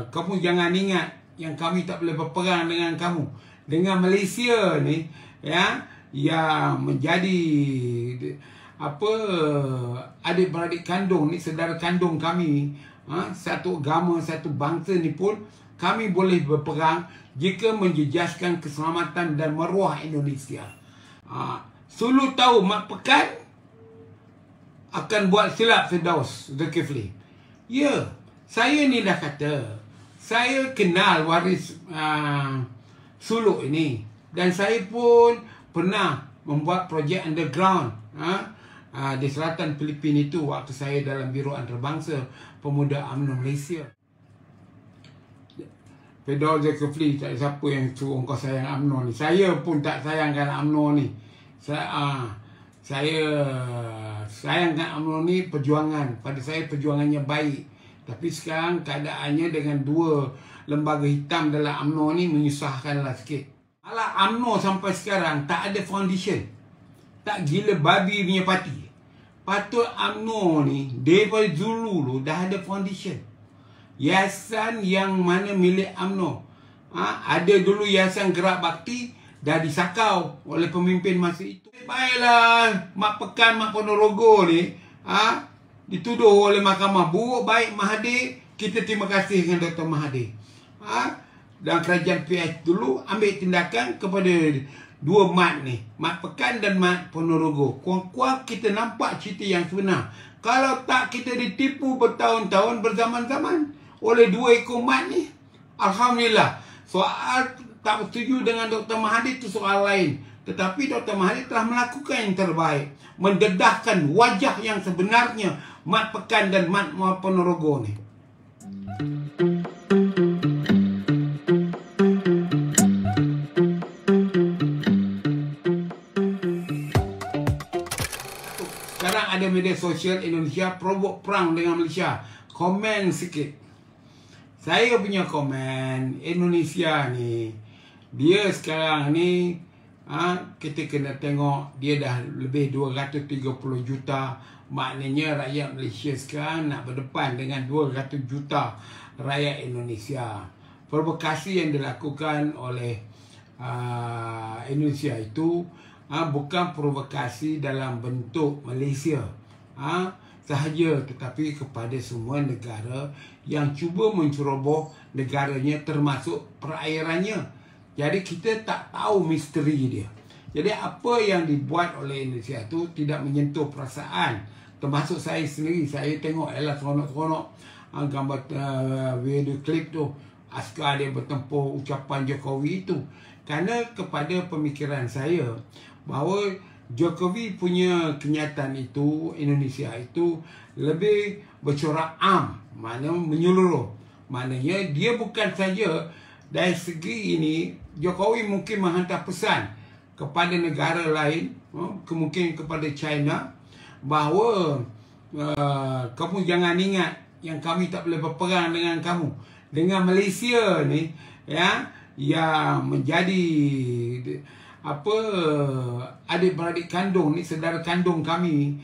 kamu jangan ingat yang kami tak boleh berperang dengan kamu. Dengan Malaysia ni, ya, yang menjadi adik-beradik kandung ni, saudara kandung kami, satu agama, satu bangsa ni pun, kami boleh berperang jika menjejaskan keselamatan dan maruah Indonesia. Sulu tahu Mat Pekan akan buat silap Firdaus Zulkifli. Ya, saya ni dah kata, saya kenal waris suluk ini, dan saya pun pernah membuat projek underground di selatan Filipina itu waktu saya dalam Biro Antarabangsa Pemuda UMNO Malaysia. Firdaus Zulkifli, tak ada siapa yang suruh kau sayang UMNO ni. Saya pun tak sayangkan UMNO ni. Saya sayangkan UMNO ni perjuangan. Pada saya perjuangannya baik. Tapi sekarang keadaannya dengan dua lembaga hitam dalam UMNO ni menyusahkanlah sikit. Alah, UMNO sampai sekarang tak ada foundation. Tak gila babi punya parti. Patut UMNO ni daripada dulu tu dah ada foundation. Yayasan yang mana milik UMNO. Ada dulu Yayasan Gerak Bakti, dah disakau oleh pemimpin masa itu. Baiklah, Mat Pekan, Mat Ponorogo ni dituduh oleh mahkamah buruk baik Mahathir. Kita terima kasih dengan Dr. Mahathir. Dan kerajaan PH dulu ambil tindakan kepada dua mat ni, Mat Pekan dan Mat Ponorogo. Kuang-kuang kita nampak cerita yang sebenar. Kalau tak kita ditipu bertahun-tahun berzaman-zaman oleh dua ekor mat ni. Alhamdulillah. Soal tak bersetuju dengan Dr. Mahathir itu soal lain. Tetapi Dr. Mahathir telah melakukan yang terbaik, mendedahkan wajah yang sebenarnya Mat Pekan dan Mat Ponorogo ni. Sekarang ada media sosial Indonesia provok perang dengan Malaysia. Komen sikit. Saya punya komen, Indonesia ni, dia sekarang ni, kita kena tengok dia dah lebih 230 juta. Maknanya rakyat Malaysia sekarang nak berdepan dengan 200 juta rakyat Indonesia. Provokasi yang dilakukan oleh Indonesia itu bukan provokasi dalam bentuk Malaysia sahaja, tetapi kepada semua negara yang cuba menceroboh negaranya termasuk perairannya. Jadi kita tak tahu misteri dia. Jadi apa yang dibuat oleh Indonesia itu tidak menyentuh perasaan. Termasuk saya sendiri, saya tengok seronok-seronok gambar video klip tu, askar dia bertempur ucapan Jokowi itu. Kerana kepada pemikiran saya bahawa Jokowi punya kenyataan itu, Indonesia itu lebih bercorak am, maknanya menyeluruh. Maknanya dia bukan saja dari segi ini, Jokowi mungkin menghantar pesan kepada negara lain, mungkin kepada China, bahawa kamu jangan ingat yang kami tak boleh berperang dengan kamu. Dengan Malaysia ni, ya, yang menjadi adik-beradik kandung ni, saudara kandung kami,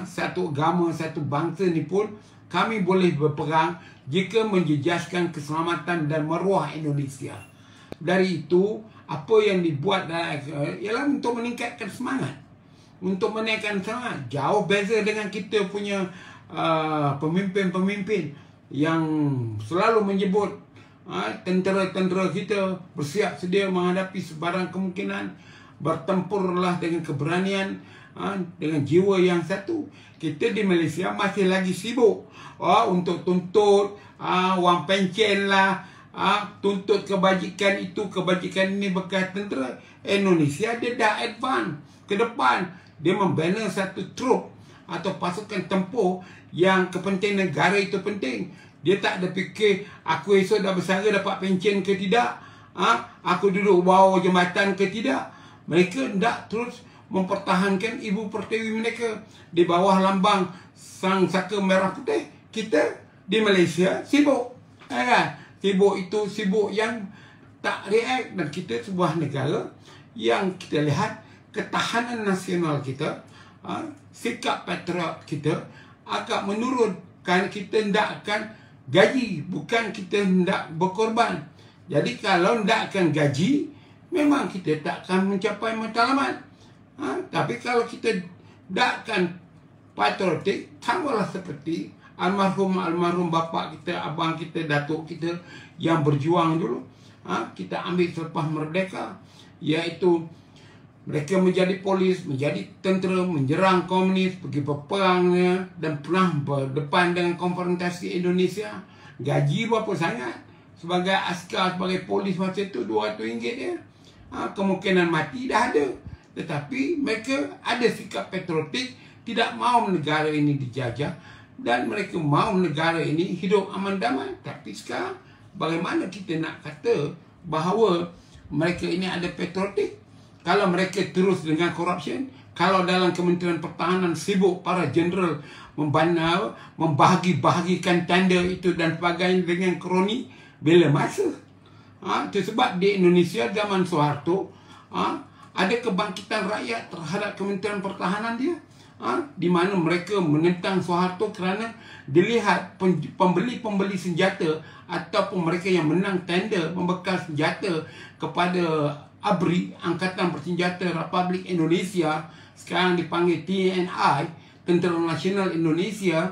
satu agama, satu bangsa ni pun, kami boleh berperang jika menjejaskan keselamatan dan maruah Indonesia. Dari itu, apa yang dibuat ialah untuk meningkatkan semangat, untuk menaikkan semangat. Jauh beza dengan kita punya pemimpin-pemimpin yang selalu menyebut tentera-tentera kita bersiap sedia menghadapi sebarang kemungkinan, bertempurlah dengan keberanian, dengan jiwa yang satu. Kita di Malaysia masih lagi sibuk untuk tuntut wang pencen lah, tuntut kebajikan itu, kebajikan ini bekas tentera. Indonesia dia dah advance ke depan. Dia membina satu trup atau pasukan tempur yang kepentingan negara itu penting. Dia tak ada fikir aku esok dah bersara dapat pencen ke tidak, aku duduk bawah jambatan ke tidak. Mereka hendak terus mempertahankan ibu pertiwi mereka di bawah lambang sang saka merah putih. Kita di Malaysia sibuk, sibuk itu sibuk yang tak react. Dan kita sebuah negara yang kita lihat ketahanan nasional kita, sikap patriot kita agak menurun. Kerana kita hendakkan gaji, bukan kita hendak berkorban. Jadi kalau hendakkan gaji, memang kita tak akan mencapai matlamat. Tapi kalau kita hendakkan patriotik, samalah seperti almarhum bapa kita, abang kita, datuk kita yang berjuang dulu. Kita ambil selepas merdeka, iaitu mereka menjadi polis, menjadi tentera, menyerang komunis, pergi berperangnya, dan pernah berdepan dengan konfrontasi Indonesia. Gaji berapa sangat? Sebagai askar, sebagai polis masa itu RM200 dia. Kemungkinan mati dah ada. Tetapi mereka ada sikap patriotik, tidak mahu negara ini dijajah, dan mereka mahu negara ini hidup aman damai. Tapi sekarang, bagaimana kita nak kata bahawa mereka ini ada patriotik? Kalau mereka terus dengan corruption, kalau dalam Kementerian Pertahanan sibuk para jeneral membahagi-bahagikan tanda itu dan sebagainya dengan kroni, bila masa? Itu sebab di Indonesia zaman Soeharto, ada kebangkitan rakyat terhadap Kementerian Pertahanan dia, di mana mereka menentang Soeharto kerana dilihat pembeli-pembeli senjata ataupun mereka yang menang tender membekal senjata kepada ABRI, Angkatan Bersenjata Republik Indonesia, sekarang dipanggil TNI, Tentera Nasional Indonesia,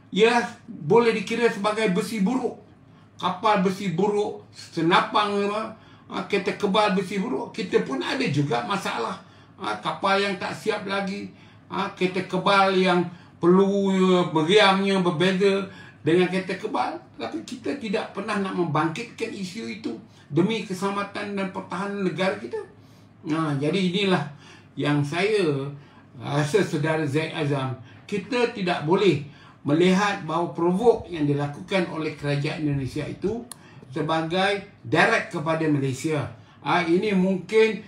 ia boleh dikira sebagai besi buruk. Kapal besi buruk, senapang, kereta kebal besi buruk. Kita pun ada juga masalah. Kapal yang tak siap lagi, kereta kebal yang perlu meriamnya berbeza dengan kereta kebal. Tapi kita tidak pernah nak membangkitkan isu itu demi keselamatan dan pertahanan negara kita. Jadi inilah yang saya rasa, saudara Zaid Azam, kita tidak boleh melihat bahawa provok yang dilakukan oleh kerajaan Indonesia itu sebagai direct kepada Malaysia. Ini mungkin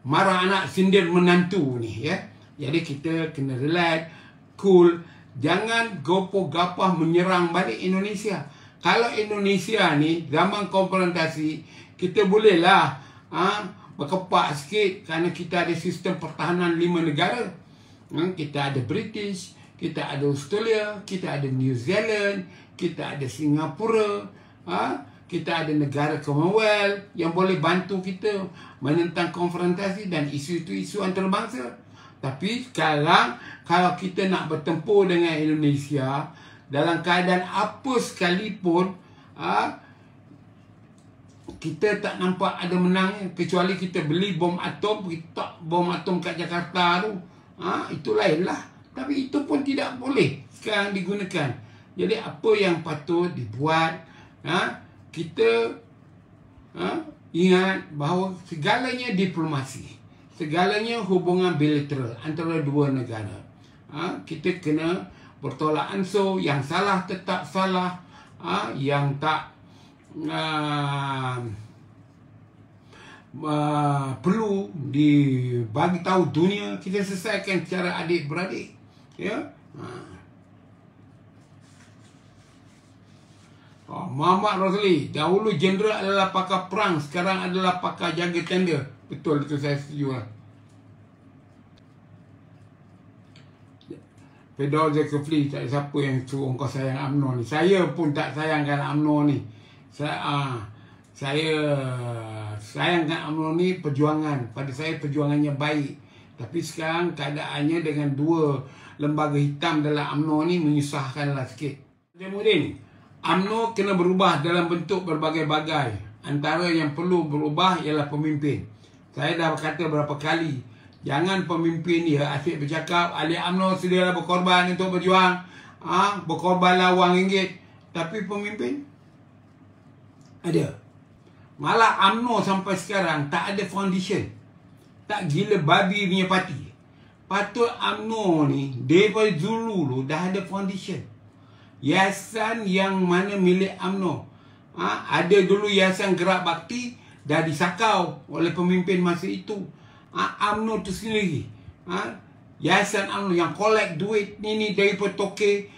marah anak sindir menantu ni, ya. Jadi kita kena relax, cool, jangan gopoh-gapah menyerang balik Indonesia. Kalau Indonesia ni zaman konfrontasi, kita bolehlah berkepak sikit kerana kita ada sistem pertahanan 5 negara. Kita ada British, kita ada Australia, kita ada New Zealand, kita ada Singapura, kita ada negara Commonwealth yang boleh bantu kita menentang konfrontasi dan isu itu isu antarabangsa. Tapi sekarang kalau kita nak bertempur dengan Indonesia dalam keadaan apa sekalipun, kita tak nampak ada menangnya, kecuali kita beli bom atom, kita bom atom kat Jakarta tu, itu lainlah. Tapi itu pun tidak boleh sekarang digunakan. Jadi apa yang patut dibuat, kita ingat bahawa segalanya diplomasi, segalanya hubungan bilateral antara dua negara. Kita kena bertolak ansur, yang salah tetap salah, yang tak perlu dibagi tahu dunia, kita selesaikan secara adik-beradik, ya. Muhammad Rosli, dahulu jeneral adalah pakar perang, sekarang adalah pakar jaga tender. Betul, itu saya setuju. Fedor Zulkifli, tak ada siapa yang suruh kau sayang UMNO ni. Saya pun tak sayangkan UMNO ni. Saya sayangkan UMNO ni perjuangan. Pada saya perjuangannya baik. Tapi sekarang keadaannya dengan dua lembaga hitam dalam UMNO ni menyusahkanlah sikit. Kemudian UMNO kena berubah dalam bentuk berbagai-bagai. Antara yang perlu berubah ialah pemimpin. Saya dah berkata berapa kali, jangan pemimpin dia asyik bercakap ahli UMNO sedialah berkorban untuk berjuang, berkorbanlah wang ringgit. Tapi pemimpin ada. Malah UMNO sampai sekarang tak ada foundation. Tak gila babi punya parti. Patut UMNO ni daripada dulu dah ada foundation. Yayasan yang mana milik UMNO, ada dulu Yayasan Gerak Bakti, dah disakau oleh pemimpin masa itu. UMNO tu sendiri, Yayasan UMNO yang collect duit ni daripada toke,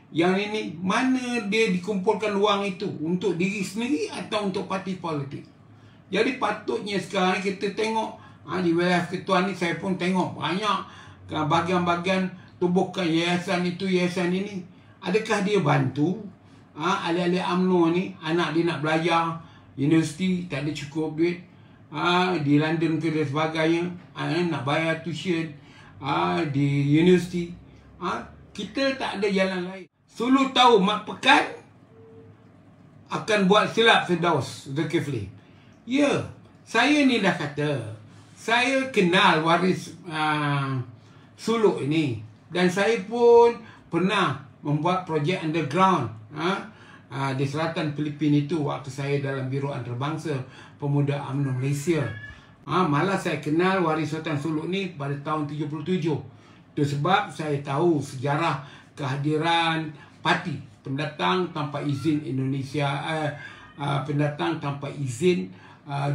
yang ini, mana dia dikumpulkan wang itu? Untuk diri sendiri atau untuk parti politik? Jadi patutnya sekarang kita tengok, di wilayah Ketuan ni saya pun tengok banyak bahagian-bahagian tubuhkan yayasan itu, yayasan ini. Adakah dia bantu ahli-ahli UMNO ni? Anak dia nak belajar universiti, tak ada cukup duit, di London ke dan sebagainya, nak bayar tuition di universiti. Kita tak ada jalan lain. Sulu tahu Mat Pekan akan buat silap Firdaus Zulkifli. Ya, saya ni dah kata, saya kenal waris suluk ini, dan saya pun pernah membuat projek underground di selatan Filipina itu waktu saya dalam Biro Antarabangsa Pemuda UMNO Malaysia. Malah saya kenal waris Sultan Suluk ni pada tahun 77. Itu sebab saya tahu sejarah kehadiran parti pendatang tanpa izin Indonesia, pendatang tanpa izin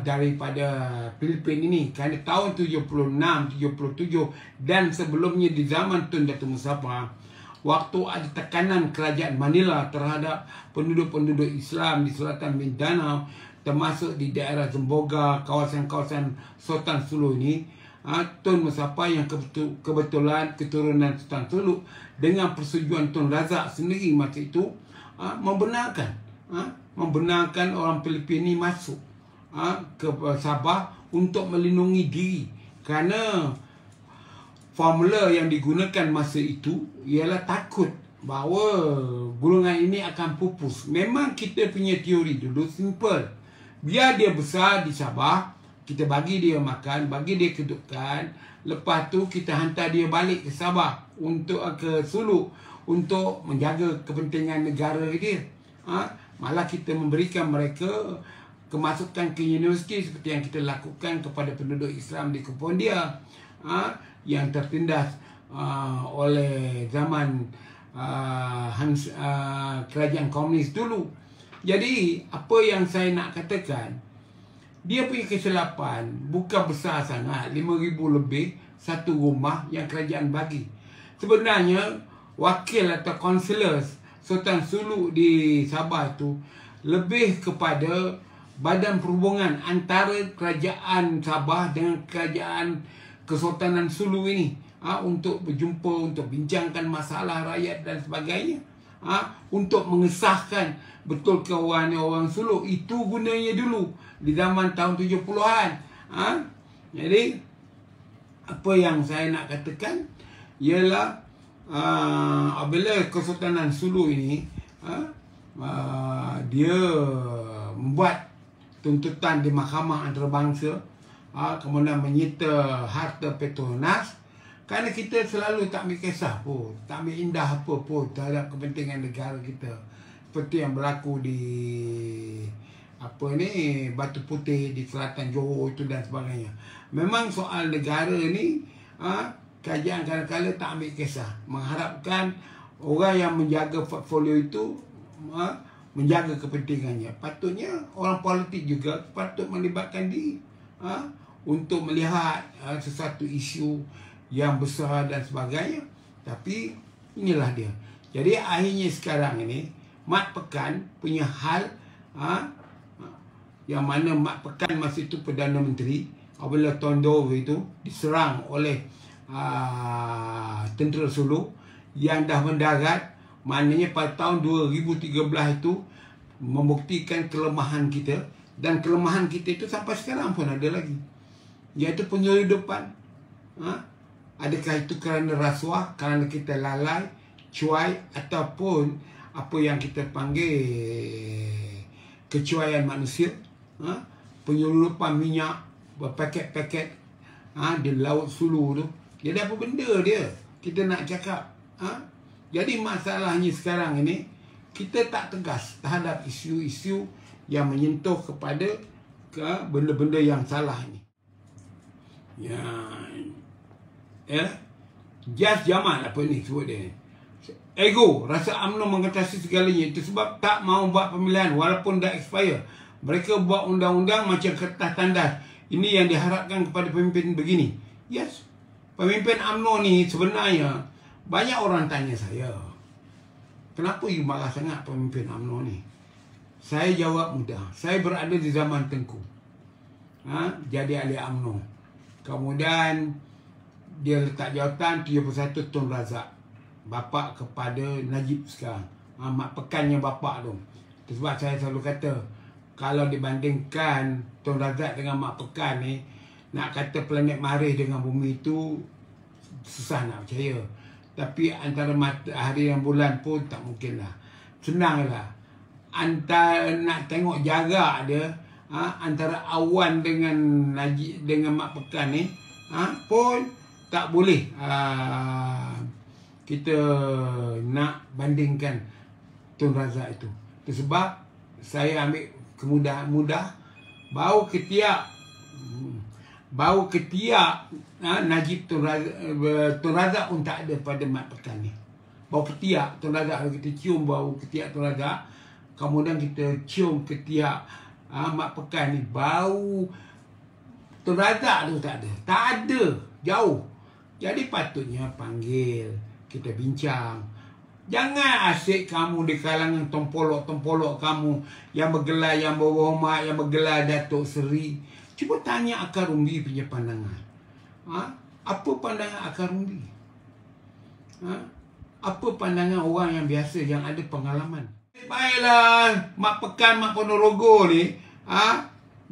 daripada Filipina ini. Kerana tahun 76, 77 dan sebelumnya di zaman Tun Datuk Muzaffar, waktu ada tekanan kerajaan Manila terhadap penduduk-penduduk Islam di selatan Mindanao, termasuk di daerah Zemboga, kawasan-kawasan Sultan Suluk ini, Tun Muzaffar yang kebetulan keturunan Sultan Suluk dengan persetujuan Tun Razak sendiri masa itu membenarkan orang Filipina ini masuk ke Sabah untuk melindungi diri, kerana formula yang digunakan masa itu ialah takut bahawa golongan ini akan pupus. Memang kita punya teori dulu simple, biar dia besar di Sabah, kita bagi dia makan, bagi dia kedudukan, lepas tu kita hantar dia balik ke Sabah untuk ke Suluk untuk menjaga kepentingan negara dia. Malah kita memberikan mereka kemasukan ke universiti seperti yang kita lakukan kepada penduduk Islam di Kepondia yang tertindas oleh zaman kerajaan komunis dulu. Jadi apa yang saya nak katakan, dia punya kesilapan bukan besar sangat, 5,000 lebih satu rumah yang kerajaan bagi. Sebenarnya wakil atau councillors Sultan Suluk di Sabah itu lebih kepada badan perhubungan antara kerajaan Sabah dengan kerajaan Kesultanan Suluk ini, untuk berjumpa, untuk bincangkan masalah rakyat dan sebagainya, untuk mengesahkan betul ke orang Suluk. Itu gunanya dulu di zaman tahun 70-an. Jadi apa yang saya nak katakan ialah apabila Kesultanan Suluk ini dia membuat tuntutan di Mahkamah Antarabangsa, kemudian menyita harta Petronas, kerana kita selalu tak ambil kisah pun, tak ambil indah apa pun terhadap kepentingan negara kita, seperti yang berlaku di Batu Putih di selatan Johor itu dan sebagainya. Memang soal negara ni kerajaan kadang-kadang tak ambil kisah, mengharapkan orang yang menjaga portfolio itu menjaga kepentingannya. Patutnya orang politik juga patut melibatkan diri untuk melihat sesuatu isu yang besar dan sebagainya. Tapi inilah dia. Jadi akhirnya sekarang ini Mat Pekan punya hal, yang mana Mat Pekan masa itu Perdana Menteri, apabila Tondo itu diserang oleh tentera Suluk yang dah mendarat. Maknanya pada tahun 2013 itu membuktikan kelemahan kita, dan kelemahan kita itu sampai sekarang pun ada lagi, iaitu penyelundupan. Adakah itu kerana rasuah, kerana kita lalai, cuai, ataupun apa yang kita panggil kecuaian manusia, penyelundupan minyak berpaket-paket di Laut Sulu tu. Jadi apa benda dia kita nak cakap? Jadi masalahnya sekarang ini kita tak tegas terhadap isu-isu yang menyentuh kepada benda-benda yang salah ini. Jas Jamal apa ni sebut dia, ego, rasa UMNO mengatasi segalanya. Itu sebab tak mau buat pemilihan walaupun dah expire. Mereka buat undang-undang macam kertas tandas. Ini yang diharapkan kepada pemimpin begini. Yes, pemimpin UMNO ni sebenarnya banyak orang tanya saya, kenapa you marah sangat pemimpin UMNO ni? Saya jawab mudah. Saya berada di zaman Tengku, jadi ahli UMNO. Kemudian dia letak jawatan 71 Tun Razak. bapa kepada Najib sekarang. Mat pekannya bapa tu. Sebab saya selalu kata, kalau dibandingkan Tun Razak dengan Mat Pekan ni, nak kata planet Marikh dengan bumi tu susah nak percaya. Tapi antara matahari dan bulan pun tak mungkin lah. Senang lah. Antara nak tengok jarak dia, antara awan dengan Najib dengan Mat Pekan ni, pun tak boleh kita nak bandingkan Tun Razak itu. Itu sebab saya ambil kemudahan bau ketiak Najib Tun Razak pun tak ada pada Mat Pekan ni. Bau ketiak Tun Razak, kalau kita cium bau ketiak Tun Razak, kemudian kita cium ketiak Mat Pekan ni, bau Tun Razak tu tak ada. Tak ada, jauh. Jadi patutnya panggil, kita bincang. Jangan asyik kamu di kalangan tompolok-tompolok kamu yang bergelar, yang berhormat, yang bergelar Datuk Seri. Cuba tanya Akar Rumbi punya pandangan. Apa pandangan Akar Rumbi? Apa pandangan orang yang biasa, yang ada pengalaman? Baiklah, Mat Pekan, Mat Ponorogo ni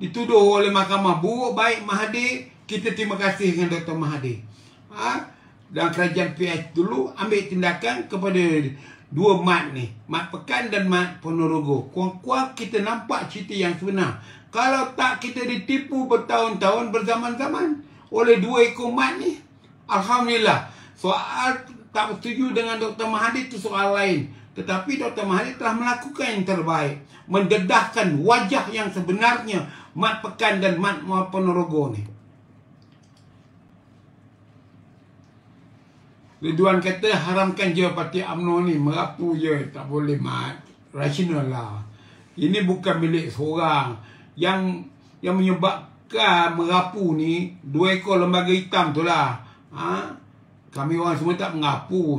dituduh oleh mahkamah buruk baik Mahathir. Kita terima kasih dengan Dr. Mahathir. Dan kerajaan PH dulu ambil tindakan kepada dua mat ni, Mat Pekan dan Mat Ponorogo. Kuang-kuang kita nampak cerita yang sebenar. Kalau tak kita ditipu bertahun-tahun, berzaman-zaman oleh dua ekor mat ni. Alhamdulillah. Soal tak setuju dengan Dr. Mahathir itu soal lain. Tetapi Dr. Mahathir telah melakukan yang terbaik, mendedahkan wajah yang sebenarnya Mat Pekan dan Mat Ponorogo ni. Ridwan kata haramkan je parti UMNO ni, merapu je, tak boleh mat. Rasional lah. Ini bukan milik seorang. Yang menyebabkan merapu ni dua ekor lembaga hitam tu lah. Kami orang semua tak mengapu.